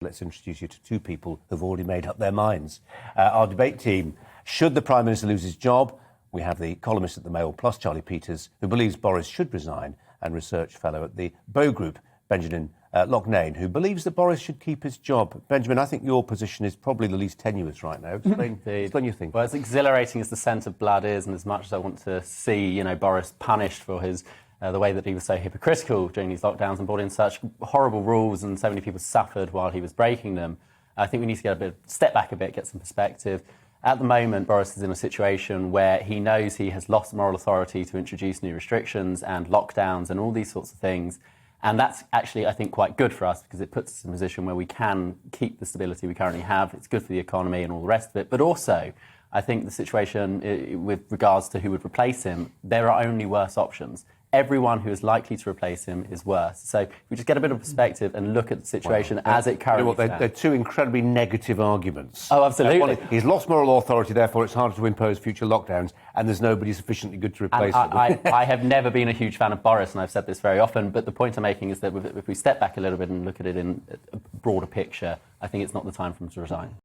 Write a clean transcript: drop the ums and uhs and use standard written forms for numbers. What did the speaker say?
Let's introduce you to two people who've already made up their minds. Our debate team, should the Prime Minister lose his job? We have the columnist at the Mail Plus, Charlie Peters, who believes Boris should resign, and research fellow at the Bow Group, Benjamin Loughnane, who believes that Boris should keep his job. Benjamin, I think your position is probably the least tenuous right now. Explain your thinking. Well, as exhilarating as the scent of blood is, and as much as I want to see, Boris punished for his the way that he was so hypocritical during these lockdowns and brought in such horrible rules and so many people suffered while he was breaking them, I think we need to step back a bit, get some perspective. At the moment, Boris is in a situation where he knows he has lost moral authority to introduce new restrictions and lockdowns and all these sorts of things. And that's actually, I think, quite good for us because it puts us in a position where we can keep the stability we currently have. It's good for the economy and all the rest of it. But also, I think the situation with regards to who would replace him, there are only worse options. Everyone who is likely to replace him is worse. So we just get a bit of perspective and look at the situation as it currently stands. They're two incredibly negative arguments. Oh, absolutely. He's lost moral authority, therefore it's harder to impose future lockdowns, and there's nobody sufficiently good to replace him. I have never been a huge fan of Boris, and I've said this very often, but the point I'm making is that if we step back a little bit and look at it in a broader picture, I think it's not the time for him to resign.